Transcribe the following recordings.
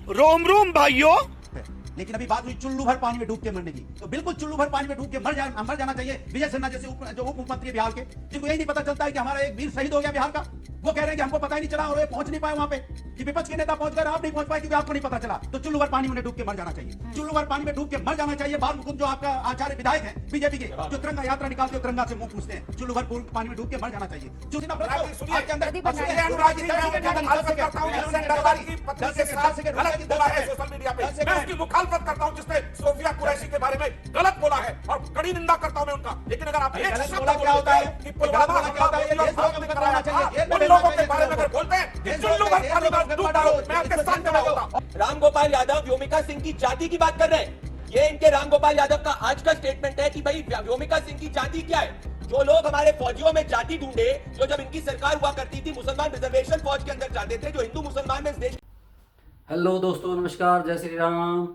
रोम रोम भाइयों। लेकिन अभी बात हुई चुल्लू भर पानी में डूब के मरने की, तो बिल्कुल चुल्लू भर पानी में डूब के मर जाना चाहिए विजय सिन्हा जैसे जो उप मुख्यमंत्री है बिहार के, जिनको यही नहीं पता चलता है कि हमारा एक वीर शहीद हो गया बिहार का। वो कह रहे हैं कि हमको पता ही नहीं चला और ये पहुंच नहीं पाए वहां पे, कि विपक्ष के नेता पहुंच गए, आप नहीं पहुंच पाए क्योंकि आपको नहीं पता चला। तो चुल्लू भर पानी में डूब के मर जाना चाहिए, चुल्लू भर पानी में डूब के मर जाना चाहिए। बाल मुकुंद जो आपका आचार्य विधायक है बीजेपी के, जो तिरंगा यात्रा निकालते हो तिरंगा से मुंह पूछते हैं, चुल्लू भर पानी में डूब के मर जाना चाहिए। आपके अंदर मुखालफत करता हूं जिसने सोफिया कुरैशी के बारे में गलत बोला है और कड़ी निंदा करता हूं मैं उनका। लेकिन अगर आप एक शब्द क्या होता है कि पुलवामा उन लोगों के बारे में अगर बोलते हैं कि चुल्लू भर पानी में डूब डालो, मैं आपके साथ खड़ा होता। रामगोपाल यादव व्योमिका सिंह की जाति की बात कर रहे हैं। ये इनके रामगोपाल यादव का आज का स्टेटमेंट है कि भाई व्योमिका सिंह की जाति क्या है। जो लोग हमारे फौजियों में जाति ढूंढे, जो जब इनकी सरकार हुआ करती थी मुसलमान रिजर्वेशन फौज के अंदर जाते थे, जो हिंदू मुसलमान में इस देश। हेलो दोस्तों, नमस्कार, जय श्री राम।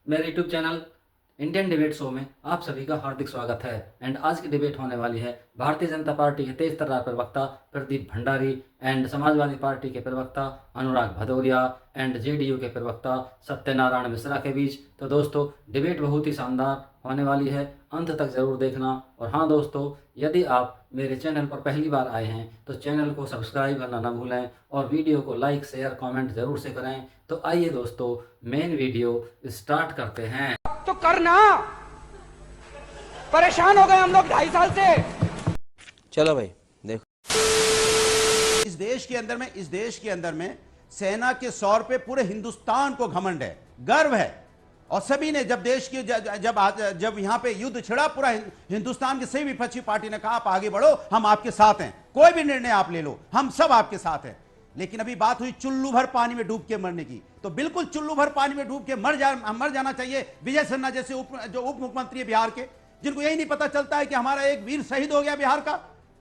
मेरे YouTube channel Indian debate show में आप सभी का हार्दिक स्वागत है। एंड आज की डिबेट होने वाली है भारतीय जनता पार्टी के तेज तर्रार प्रवक्ता प्रदीप भंडारी एंड समाजवादी पार्टी के प्रवक्ता अनुराग भदौरिया एंड जेडीयू के प्रवक्ता सत्यनारायण मिश्रा के बीच। तो दोस्तों, डिबेट बहुत ही शानदार होने वाली है, अंत तक ज़रूर देखना। और हाँ दोस्तों, यदि आप मेरे चैनल पर पहली बार आए हैं तो चैनल को सब्सक्राइब करना ना भूलें और वीडियो को लाइक शेयर कमेंट ज़रूर से करें। तो आइए दोस्तों, मेन वीडियो स्टार्ट करते हैं। तो करना, परेशान हो गए हम लोग 2.5 साल से। चलो भाई देखो, इस देश के अंदर में सेना के सौर पे पूरे हिंदुस्तान को घमंड है, गर्व है। और सभी ने जब देश की जब यहाँ पे युद्ध छिड़ा, पूरा हिंदुस्तान की सभी विपक्षी पार्टी ने कहा आप आगे बढ़ो, हम आपके साथ हैं, कोई भी निर्णय आप ले लो, हम सब आपके साथ हैं। लेकिन अभी बात हुई चुल्लू भर पानी में डूब के मरने की, तो बिल्कुल चुल्लू भर पानी में डूब के मर जाना चाहिए विजय सिन्हा जैसे जो उप मुख्यमंत्री है बिहार के, जिनको यही नहीं पता चलता है कि हमारा एक वीर शहीद हो गया बिहार का।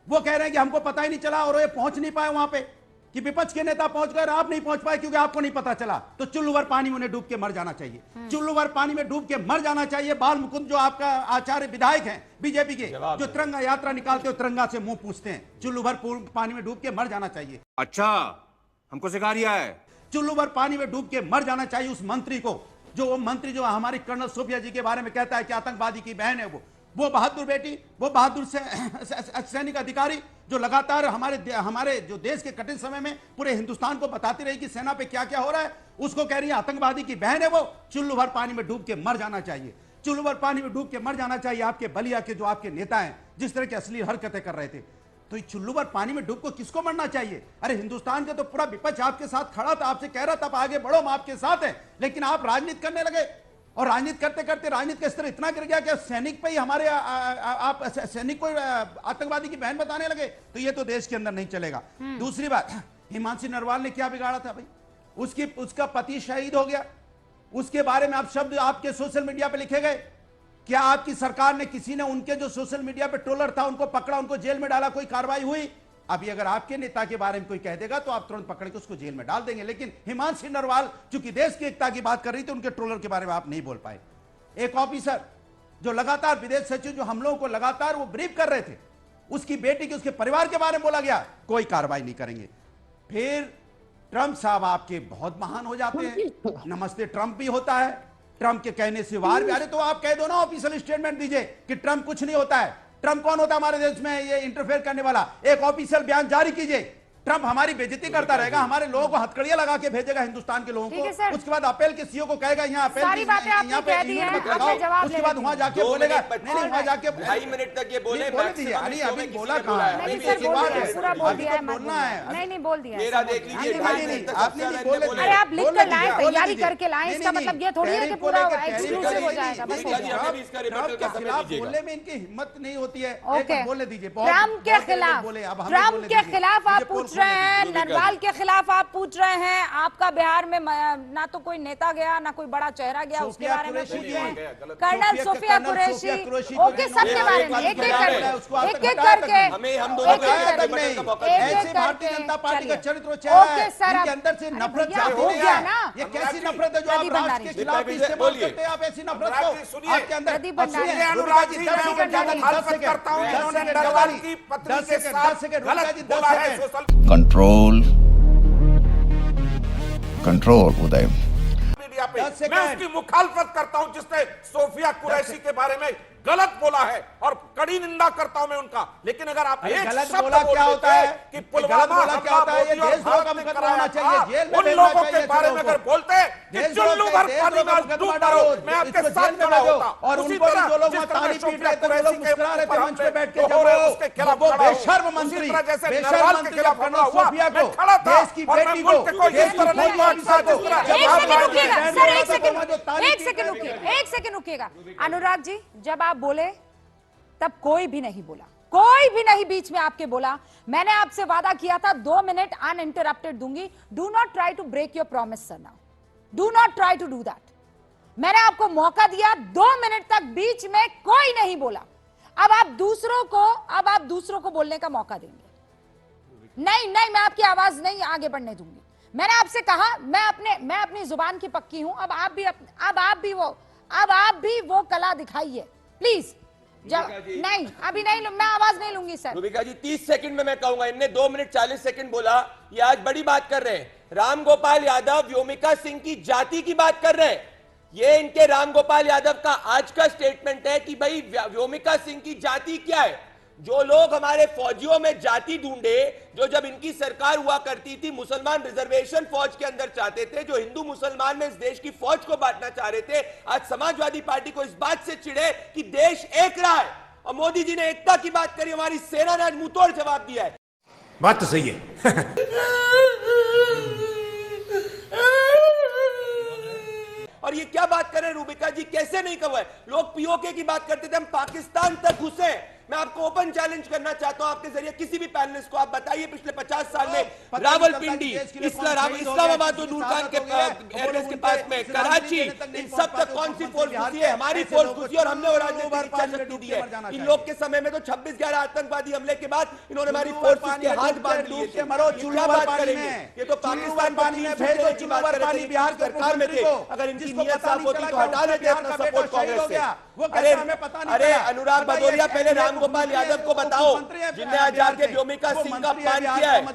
वो कह रहे हैं कि हमको पता ही नहीं चला और ये पहुंच नहीं पाए वहां पे, कि विपक्ष के नेता पहुंच गए, आप नहीं पहुंच पाए क्योंकि आपको नहीं पता चला। तो चुल्लू भर पानी में उन्हें डूब के मर जाना चाहिए, चुल्लू भर पानी में डूब के मर जाना चाहिए। बाल मुकुंद जो आपका आचार्य विधायक हैं बीजेपी के, जो तिरंगा यात्रा निकालते हो तिरंगा से मुंह पूछते हैं, चुल्लू भर पानी में डूब के मर जाना चाहिए। अच्छा, हमको सिखा रिया है। चुल्लू भर पानी में डूब के मर जाना चाहिए उस मंत्री को, जो मंत्री जो हमारी कर्नल सोफिया जी के बारे में कहता है कि आतंकवादी की बहन है वो बहादुर बेटी, वो बहादुर सैनिक अधिकारी जो लगातार हमारे जो देश के कठिन समय में पूरे हिंदुस्तान को बताती रही कि सेना पे क्या क्या हो रहा है, उसको कह रही है आतंकवादी की बहन है वो। चुल्लू भर पानी में डूब के मर जाना चाहिए, चुल्लू भर पानी में डूब के मर जाना चाहिए। आपके बलिया के जो आपके नेता हैं, जिस तरह की अश्लील हरकतें कर रहे थे, तो ये चुल्लू भर पानी में डूब को किसको मरना चाहिए? अरे हिंदुस्तान का तो पूरा विपक्ष आपके साथ खड़ा था, आपसे कह रहा था आप आगे बढ़ो, हम आपके साथ हैं। लेकिन आप राजनीति करने लगे और राजनीति करते करते राजनीति का स्तर इतना गिर गया कि सैनिक पे ही हमारे आप सैनिक को आतंकवादी की बहन बताने लगे। तो ये तो देश के अंदर नहीं चलेगा। दूसरी बात, हिमांशु नरवाल ने क्या बिगाड़ा था भाई? उसका पति शहीद हो गया, उसके बारे में आप शब्द आपके सोशल मीडिया पे लिखे गए। क्या आपकी सरकार ने, किसी ने उनके जो सोशल मीडिया पे ट्रोलर था उनको पकड़ा, उनको जेल में डाला, कोई कार्रवाई हुई? अभी अगर आपके नेता के बारे में कोई कह देगा तो आप तुरंत पकड़ के उसको जेल में डाल देंगे। लेकिन हिमांशु नरवाल चूंकि देश की एकता की बात कर रही थी, उनके ट्रोलर के बारे में आप नहीं बोल पाए। एक ऑफिसर जो लगातार विदेश सचिव जो हम लोगों को लगातार वो ब्रीफ कर रहे थे, उसकी बेटी के, उसके परिवार के बारे में बोला गया, कोई कार्रवाई नहीं करेंगे। फिर ट्रंप साहब आपके बहुत महान हो जाते हैं, नमस्ते ट्रंप भी होता है, ट्रंप के कहने से वार भी। अरे तो आप कह दो ना, ऑफिशियल स्टेटमेंट दीजिए कि ट्रंप कुछ नहीं होता है। ट्रंप कौन होता है हमारे देश में ये इंटरफेयर करने वाला? एक ऑफिशियल बयान जारी कीजिए। ट्रंप हमारी बेइज्जती करता रहेगा, हमारे लोगों को हथकड़ियां लगा के भेजेगा हिंदुस्तान के लोगों को। उसके बाद अपेल के सीईओ को कहेगा यहाँ अपेल सारी बातें आपने कह दी हैं, आपने जवाब उसके बाद वहां जाके बोलेगा नहीं वहां जाके 2.5 मिनट तक ये बोले दीजिए। अरे अभी बोला कहाँ है? नहीं सर, बोल दिया है, पूरा बोल दिया है, बोलना है। नहीं बोल दिया है। मेरा देख लीजिए, 2.5 मिनट तक आपने नहीं बोले। अरे आप लिख कर लाएं, तैयारी करके लाएं, इसका मतलब ये थोड़ी है कि पूरा एक्सक्लूसिव हो जाएगा। बस हो गया। बोलने में इनकी हिम्मत नहीं होती है। ओके, बोले दीजिए। ट्रंप के खिलाफ आप पूछ रहे हैं, नरवाल के खिलाफ आप पूछ रहे हैं। आपका बिहार में ना तो कोई नेता गया, ना कोई बड़ा चेहरा गया, उसके बारे में पूछ रहे हैं। कर्नल सोफिया कुरैशी, ओके, सबके बारे में एक एक करके ऐसे भारतीय जनता पार्टी का चरित्र चेहरा है, इनके अंदर से नफरत हो गया ना। ये कैसी नफरत है जो आप राष्ट्र के खिलाफ इस्तेमाल करते हैं? आप ऐसी नफरत को आपके अंदर कंट्रोल कंट्रोल उदय, पे 10 सेकंड। मैं उसकी मुखालफत करता हूं जिसने सोफिया कुरैशी के बारे में गलत बोला है और कड़ी निंदा करता हूं मैं उनका। लेकिन अगर आप अरे एक गलत शब्द बोला बोल क्या देते होता है? कि गलत पुलवामा बोला क्या होता है? ये हमला देशद्रोह भारत का ने मुकदमा कराया होना चाहिए, था, जेल में उन भेजना लोगों के चाहिए बारे में लोगों अगर को। बोलते कि देशद्रोह चुल्लू का- भर देशद्रोह पानी में का आज मुकदमा डूब डालो, मरो, मैं आपके इसको साथ जेल में खड़ा भेजो। होता। और उसी उन पर तरह जो लोग जिस वहाँ तरह ताली पीट सोफिया रहे थे, जो कुरैशी लोग के मुस्कुरा रहे थे ऊपर मंच पे हमले बैठ के, जो जब हो रहे वो उसके खिलाफ वो खड़ा हूं। बेशर्म उसी मंत्री तरह जैसे बेशर्म नरवाल के मंत्री खिलाफ कर्नल हमला हुआ, सोफिया मैं को, खड़ा था देश की और मैं बेटी मुल्क को देश इस तरह की नहीं फौजी बांटता ऑफिसर को, जिस तरह जब एक आप सेकंड बात रुकिएगा में सर, बैठ एक गए सेकंड, तो ताली एक पीट सेकंड रहे थे। रुकिएगा, एक सेकंड रुकिएगा। अनुराग जी, जब आप बोले तब कोई भी नहीं बोला, कोई भी नहीं बीच में आपके बोला। मैंने आपसे वादा किया था 2 मिनट अनइंटरप्टेड दूंगी। Do not try to break your promise sir, now do not try to do that. मैंने आपको मौका दिया, 2 मिनट तक बीच में कोई नहीं बोला। अब आप दूसरों को बोलने का मौका देंगे? नहीं नहीं, मैं आपकी आवाज नहीं आगे बढ़ने दूंगी। मैंने आपसे कहा मैं अपनी जुबान की पक्की हूं। अब आप भी वो कला दिखाइए प्लीज। नहीं, अभी नहीं, मैं आवाज नहीं लूंगी सर। रूबिका जी 30 सेकंड में मैं कहूंगा, इनने 2 मिनट 40 सेकंड बोला। ये आज बड़ी बात कर रहे हैं। रामगोपाल यादव व्योमिका सिंह की जाति की बात कर रहे हैं। ये इनके रामगोपाल यादव का आज का स्टेटमेंट है कि भाई व्योमिका सिंह की जाति क्या है। जो लोग हमारे फौजियों में जाति ढूंढे, जो जब इनकी सरकार हुआ करती थी मुसलमान रिजर्वेशन फौज के अंदर चाहते थे, जो हिंदू मुसलमान में इस देश की फौज को बांटना चाह रहे थे, आज समाजवादी पार्टी को इस बात से चिढ़े कि देश एक रहा है। और मोदी जी ने एकता की बात करी, हमारी सेना ने आज मुंहतोड़ जवाब दिया है। बात तो सही है। और ये क्या बात कर रहे हैं रूबिका जी, कैसे नहीं कहा है? लोग पीओके की बात करते थे, हम पाकिस्तान तक घुसे। मैं आपको ओपन चैलेंज करना चाहता हूं आपके जरिए किसी भी पैनलिस्ट को, आप बताइए पिछले 50 साल में रावलपिंडी, इस्लामाबाद तो दूर खान के एड्रेस के पास में, कराची, इन सब तक कौन सी फोर्स घुसी है? हमारी फोर्स घुसी और हमने वो राजनीतिक इच्छा शक्ति दी है। इन लोग के समय में तो 26/11 आतंकवादी हमले के बाद इन्होंने हमारी फोर्स के हाथ बांध लिए थे। क्या बात करेंगे? ये तो पाकिस्तान पानी में भेज दो की बात कर रहे थे, बिहार सरकार में थे। अगर इनकी नीयत साफ होती तो हटा देते अपना सपोर्ट कांग्रेस से। अरे अनुराग भदौरिया, पहले रामगोपाल यादव को बताओ जिनने आज जाके व्योमिका सिंह का अपमान किया है।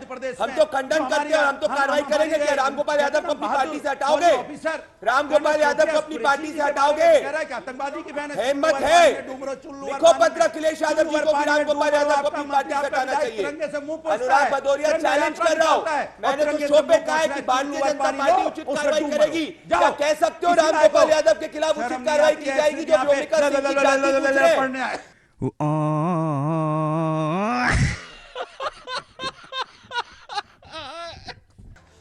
हम तो खंडन करते हैं और हम तो कार्रवाई करेंगे। क्या रामगोपाल यादव को अपनी पार्टी से हटाओगे? रामगोपाल यादव को अपनी पार्टी से हटाओगे? हिम्मत है, लिखो पत्र अखिलेश यादव जी को भी रामगोपाल यादव को अपनी पार्टी से हटाना चाहिए। अनुराग भदौरिया, चैलेंज कर रहा हूं, मैंने तो शो पे कहा है कि भारतीय जनता पार्टी उचित कार्रवाई करेगी। क्या कह सकते हो रामगोपाल यादव के खिलाफ उचित कार्रवाई की जाएगी जो व्योमिका सिंह की जाति पूछ रहे हैं?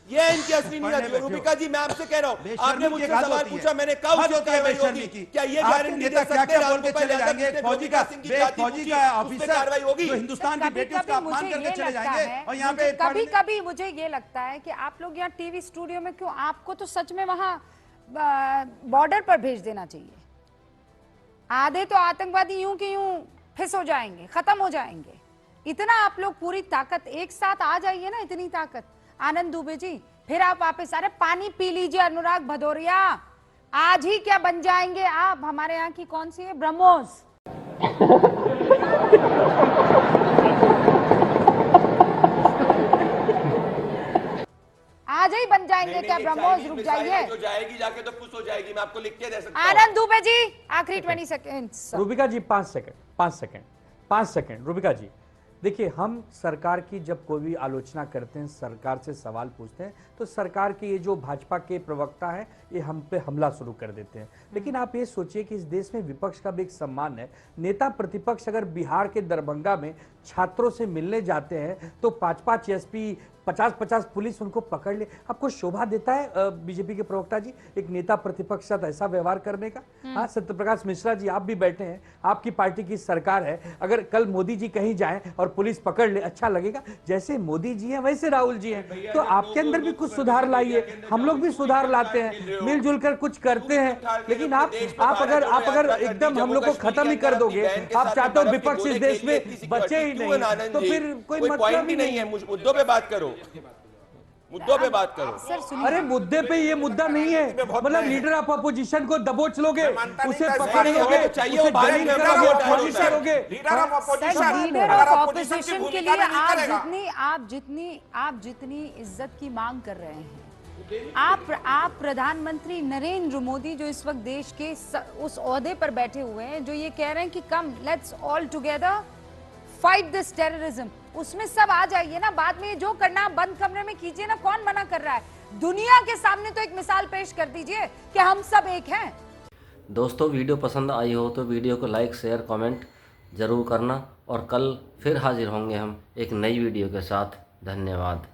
ये इनकी असली नीयत है। रूबिका जी, मैं आपसे कह रहा हूं, आपने मुझसे सवाल पूछा, मैंने कहा उचित कार्रवाई होगी। क्या ये गारंटी दे सकते हैं रामगोपाल यादव जिसने व्योमिका सिंह की जाति पूछी, उस पे कार्रवाई होगी? हिंदुस्तान की बेटियों का अपमान करके चले जाएंगे और यहाँ पे कभी कभी मुझे ये लगता है कि आप लोग यहाँ टीवी स्टूडियो में क्यों, आपको तो सच में वहां बॉर्डर पर भेज देना चाहिए। आधे तो आतंकवादी यूं कि यूं फिस हो जाएंगे, खत्म हो जाएंगे। इतना आप लोग पूरी ताकत एक साथ आ जाइए ना, इतनी ताकत। आनंद दुबे जी, फिर आप वापस, अरे पानी पी लीजिए। अनुराग भदौरिया, आज ही क्या बन जाएंगे आप? हमारे यहाँ की कौन सी है, ब्रह्मोस। आज ही बन जाएंगे क्या ब्रह्मोस? रुक जाइए, जो जाएगी जाके तो खुश हो जाएगी। मैं आपको लिख के दे सकता हूं। आनंद दुबे जी, आखिरी 20 सेकेंड। रूबिका जी 5 सेकंड। रूबिका जी देखिए, हम सरकार की जब कोई भी आलोचना करते हैं, सरकार से सवाल पूछते हैं, तो सरकार के ये जो भाजपा के प्रवक्ता हैं ये हम पे हमला शुरू कर देते हैं। लेकिन आप ये सोचिए कि इस देश में विपक्ष का भी एक सम्मान है। नेता प्रतिपक्ष अगर बिहार के दरभंगा में छात्रों से मिलने जाते हैं तो 5-5 एसपी, 50-50 पुलिस उनको पकड़ ले, आपको शोभा देता है बीजेपी के प्रवक्ता जी एक नेता प्रतिपक्ष के साथ ऐसा व्यवहार करने का? हाँ, सत्यप्रकाश मिश्रा जी, आप भी बैठे हैं, आपकी पार्टी की सरकार है। अगर कल मोदी जी कहीं जाएं और पुलिस पकड़ ले, अच्छा लगेगा? जैसे मोदी जी हैं वैसे राहुल जी हैं, तो आपके अंदर भी कुछ सुधार लाइए। हम लोग भी सुधार लाते हैं, मिलजुल कर कुछ करते हैं। लेकिन आप अगर एकदम हम लोग को खत्म ही कर दोगे, आप चाहते हो विपक्ष इस देश में बचे ही नहीं, तो फिर कोई मतलब ही नहीं है। मुद्दों पे बात करो, मुद्दों पे बात करो। अरे मुद्दे पे ये मुद्दा नहीं है, मतलब लीडर ऑफ अपोजिशन को दबोच लोगे, उसे पकड़ लोगे, उसे जलील करोगे, कोशिश करोगे। Leader of opposition, leader of opposition के लिए आप जितनी इज्जत की मांग कर रहे हैं, आप प्रधानमंत्री नरेंद्र मोदी जो इस वक्त देश के उस ओहदे पर बैठे हुए हैं, जो ये कह रहे हैं कि come let's all together fight this terrorism, उसमें सब आ जाइए ना। बाद में जो करना आप बंद कमरे में कीजिए ना, कौन मना कर रहा है? दुनिया के सामने तो एक मिसाल पेश कर दीजिए कि हम सब एक हैं। दोस्तों वीडियो पसंद आई हो तो वीडियो को लाइक शेयर कमेंट ज़रूर करना और कल फिर हाजिर होंगे हम एक नई वीडियो के साथ। धन्यवाद।